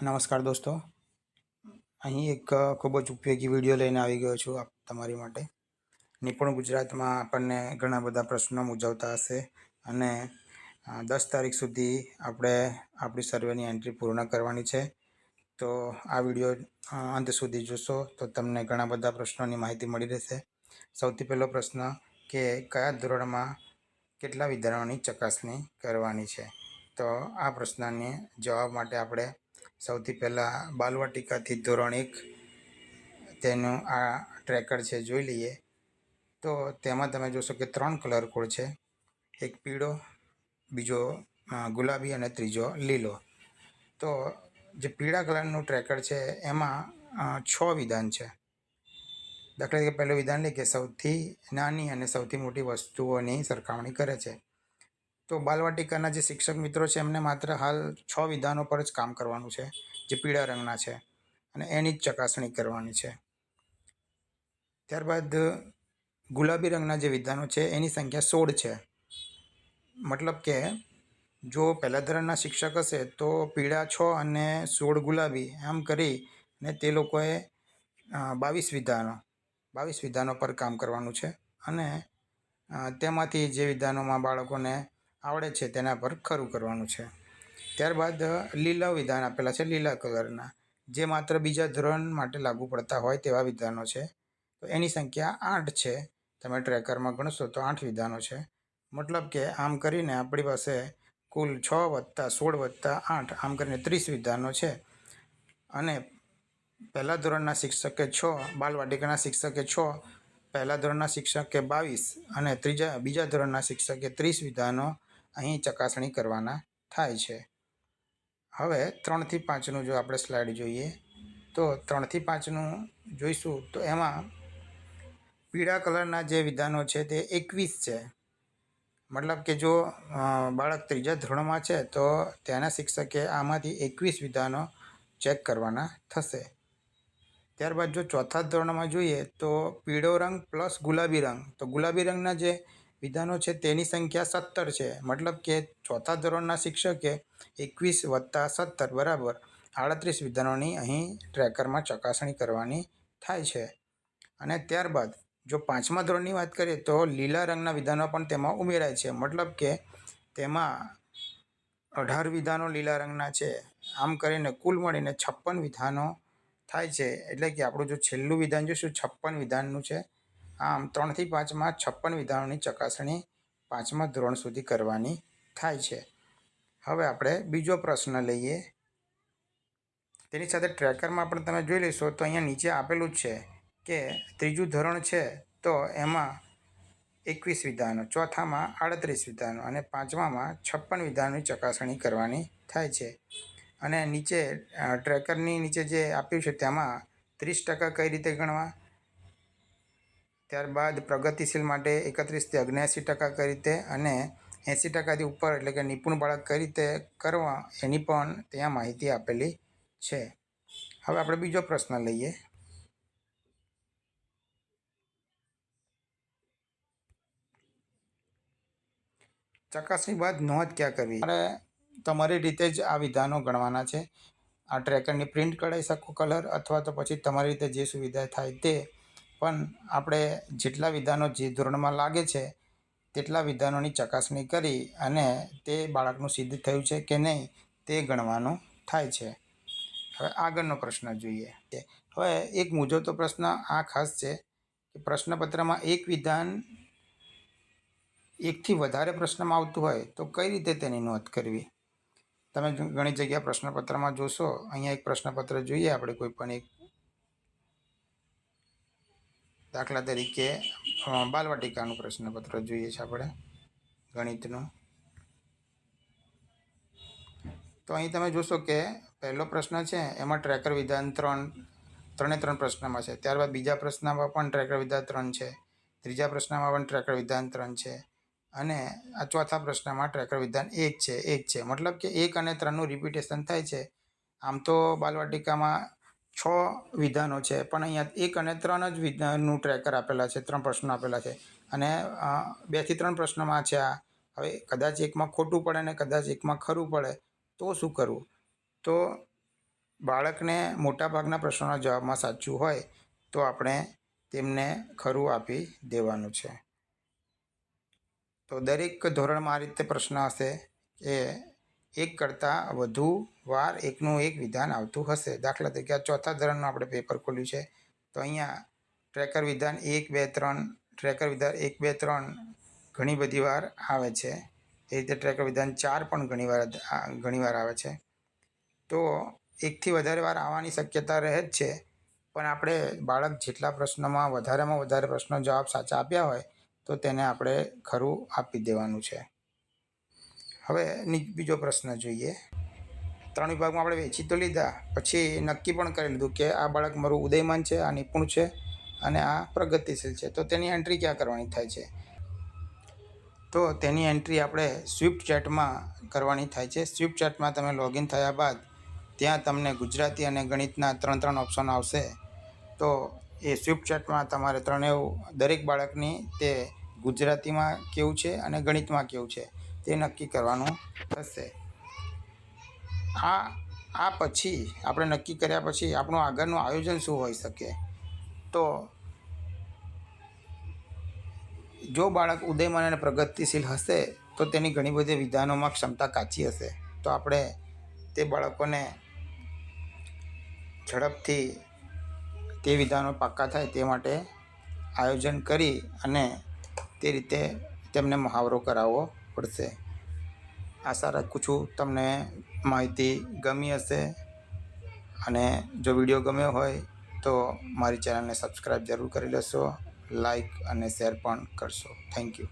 નમસ્કાર દોસ્તો, અહીં એક ખૂબ જ ઉપયોગી વિડીયો લઈને આવી ગયો છું તમારી માટે. નિપુણ ગુજરાતમાં આપણને ઘણા બધા પ્રશ્નો મૂંઝવતા હશે અને 10 તારીખ સુધી આપણે આપણી સર્વેની એન્ટ્રી પૂર્ણ કરવાની છે. તો આ વિડીયો અંત સુધી જોશો તો તમને ઘણા બધા પ્રશ્નોની માહિતી મળી રહેશે. સૌથી પહેલો પ્રશ્ન કે કયા ધોરણમાં કેટલા વિધાનોની ચકાસણી કરવાની છે. તો આ પ્રશ્નને જવાબ માટે આપણે સૌથી પહેલાં બાલવાટિકાથી ધોરણ 1 તેનું આ ટ્રેકર છે જોઈ લઈએ. તો તેમાં તમે જોશો કે 3 કલર કોડ છે, એક પીળો, બીજો ગુલાબી અને ત્રીજો લીલો. તો જે પીળા કલરનું ટ્રેકર છે એમાં 6 વિધાન છે. દાખલા તરીકે પહેલું વિધાન લે કે સૌથી નાની અને સૌથી મોટી વસ્તુઓની સરખામણી કરે છે. તો બાલવાટિકાના જે શિક્ષક મિત્રો છે એમને માત્ર હાલ 6 વિધાનો પર જ કામ કરવાનું છે, જે પીળા રંગના છે, અને એની જ ચકાસણી કરવાની છે. ત્યારબાદ ગુલાબી રંગના જે વિધાનો છે એની સંખ્યા 16 છે. મતલબ કે જો પહેલા ધોરણના શિક્ષક હશે તો પીળા 6 અને 16 ગુલાબી એમ કરીને તે લોકોએ 22 વિધાનો પર કામ કરવાનું છે અને તેમાંથી જે વિધાનોમાં બાળકોને આવડે છે તેના પર ખરું કરવાનું છે. ત્યારબાદ લીલા વિધાન આપેલા છે, લીલા કલરના, જે માત્ર બીજા ધોરણ માટે લાગુ પડતા હોય તેવા વિધાનો છે. તો એની સંખ્યા 8 છે. તમે ટ્રેકરમાં ગણશો તો 8 વિધાનો છે. મતલબ કે આમ કરીને આપણી પાસે કુલ 6 + 16 + 8 આમ કરીને 30 વિધાનો છે. અને પહેલા ધોરણના શિક્ષકે 6, બાલવાટિકાના શિક્ષકે 6, પહેલા ધોરણના શિક્ષકે 22 અને બીજા ધોરણના શિક્ષકે 30 વિધાનો અહીં ચકાસણી કરવાના થાય છે. હવે 3 થી 5નું જો આપણે સ્લાઇડ જોઈએ તો 3 થી 5નું જોઈશું તો એમાં પીળા કલરના જે વિધાનો છે તે 21 છે. મતલબ કે જો બાળક ત્રીજા ધોરણમાં છે તો તેના શિક્ષકે આમાંથી 21 વિધાનો ચેક કરવાના થશે. ત્યારબાદ જો ચોથા ધોરણમાં જોઈએ તો પીળો રંગ પ્લસ ગુલાબી રંગ, તો ગુલાબી રંગના જે વિધાનો છે તેની સંખ્યા 17 છે. મતલબ કે ચોથા ધોરણના શિક્ષકે 21 + 17 = 38 વિધાનોની અહીં ટ્રેકરમાં ચકાસણી કરવાની થાય છે. અને ત્યારબાદ જો 5મા ધોરણની વાત કરીએ તો લીલા રંગના વિધાનો પણ તેમાં ઉમેરાય છે. મતલબ કે તેમાં 18 વિધાનો લીલા રંગના છે. આમ કરીને કુલ મળીને 56 વિધાનો થાય છે. એટલે કે આપણું જો છેલ્લું વિધાન જોઈશું 56 વિધાનનું છે. આમ 3 થી 5માં 56 વિધાનોની ચકાસણી 5મા ધોરણ સુધી કરવાની થાય છે. હવે આપણે બીજો પ્રશ્ન લઈએ. તેની સાથે ટ્રેકરમાં પણ તમે જોઈ લેશો તો અહીંયા નીચે આપેલું જ છે કે ત્રીજું ધોરણ છે તો એમાં 21 વિધાનો, ચોથામાં 38 વિધાનો અને 5મામાં 56 વિધાનોની ચકાસણી કરવાની થાય છે. અને નીચે ટ્રેકરની નીચે જે આપ્યું છે તેમાં 30% કઈ રીતે ગણવા, ત્યારબાદ પ્રગતિશીલ માટે 31 થી 79% કઈ રીતે અને 80%થી ઉપર એટલે કે નિપુણ બાળક કઈ રીતે કરવા એની પણ ત્યાં માહિતી આપેલી છે. હવે આપણે બીજો પ્રશ્ન લઈએ. ચકાસણી બાદ નોંધ ક્યાં કરવી? તમારી રીતે જ આ વિધાનો ગણવાના છે. આ ટ્રેકરની પ્રિન્ટ કઢાવી શકો કલર, અથવા તો પછી તમારી રીતે જે સુવિધા થાય તે. પણ આપણે જેટલા વિધાનો જે ધોરણમાં લાગે છે તેટલા વિધાનોની ચકાસણી કરી અને તે બાળકનું સિદ્ધ થયું છે કે નહીં તે ગણવાનું થાય છે. હવે આગળનો પ્રશ્ન જોઈએ. હવે એક મૂંઝવતો પ્રશ્ન આ ખાસ છે કે પ્રશ્નપત્રમાં એક વિધાન એકથી વધારે પ્રશ્નમાં આવતું હોય તો કઈ રીતે તેની નોંધ કરવી? તમે ઘણી જગ્યા પ્રશ્નપત્રમાં જોશો. અહીંયા એક પ્રશ્નપત્ર જોઈએ આપણે કોઈ પણ એક. દાખલા તરીકે બાલવાટિકાનું પ્રશ્નપત્ર જોઈએ છે આપણે, ગણિતનું. તો અહીં તમે જોશો કે પહેલો પ્રશ્ન છે એમાં ટ્રેકર વિધાન 3 પ્રશ્નમાં છે. ત્યારબાદ બીજા પ્રશ્નમાં પણ ટ્રેકર વિધાન 3 છે. ત્રીજા પ્રશ્નમાં પણ ટ્રેકર વિધાન 3 છે. અને આ ચોથા પ્રશ્નમાં ટ્રેકર વિધાન 1 છે. મતલબ કે 1 અને 3નું રિપીટેશન થાય છે. આમ તો બાલવાટિકામાં 6 વિધાનો છે પણ અહીંયા 1 અને 3 જ વિધાનનું ટ્રેકર આપેલા છે, 3 પ્રશ્નો આપેલા છે. અને 2 થી 3 પ્રશ્નોમાં છે આ. હવે કદાચ એકમાં ખોટું પડે અને કદાચ એકમાં ખરું પડે તો શું કરવું? તો બાળકને મોટાભાગના પ્રશ્નોના જવાબમાં સાચું હોય તો આપણે તેમને ખરું આપી દેવાનું છે. તો દરેક ધોરણમાં આ રીતે પ્રશ્ન હશે કે એક કરતાં વધુ વાર એકનું એક વિધાન આવતું હશે. દાખલા તરીકે આ ચોથા ધોરણનું આપણે પેપર ખોલ્યું છે, તો અહીંયા ટ્રેકર વિધાન 1, 2, 3, ટ્રેકર વિધાન 1, 2, 3 ઘણી બધી વાર આવે છે. એ રીતે ટ્રેકર વિધાન 4 પણ ઘણીવાર આવે છે. તો એકથી વધારે વાર આવવાની શક્યતા રહે જ છે, પણ આપણે બાળક જેટલા પ્રશ્નોમાં વધારેમાં વધારે પ્રશ્નો જવાબ સાચા આપ્યા હોય તો તેને આપણે ખરું આપી દેવાનું છે. હવે બીજો પ્રશ્ન જોઈએ. 3 વિભાગમાં આપણે વેચી તો લીધા, પછી નક્કી પણ કરી લીધું કે આ બાળક મારું ઉદયમાન છે, આ નિપુણ છે અને આ પ્રગતિશીલ છે. તો તેની એન્ટ્રી ક્યાં કરવાની થાય છે? તો તેની એન્ટ્રી આપણે સ્વિફ્ટ ચેટમાં કરવાની થાય છે. સ્વિફ્ટ ચેટમાં તમે લોગિન થયા બાદ ત્યાં તમને ગુજરાતી અને ગણિતના 3 ઓપ્શન આવશે. તો એ સ્વિફ્ટ ચેટમાં તમારે દરેક બાળકની તે ગુજરાતીમાં કેવું છે અને ગણિતમાં કેવું છે તે નક્કી કરવાનું થશે. આ પછી આપણે નક્કી કર્યા પછી આપણું આગળનું આયોજન શું હોઈ શકે? તો જો બાળક ઉદયમાન અને પ્રગતિશીલ હશે તો તેની ઘણી બધી વિધાનોમાં ક્ષમતા કાચી હશે. તો આપણે તે બાળકોને ઝડપથી તે વિધાનો પાક્કા થાય તે માટે આયોજન કરી અને તે રીતે તેમને મહાવરો કરાવવો પડશે. આશા રાખું છું તમને માહિતી ગમી હશે, અને જો વિડીયો ગમ્યો હોય તો મારી ચેનલને સબસ્ક્રાઈબ જરૂર કરી લેશો, લાઈક અને શેર પણ કરશો. Thank you.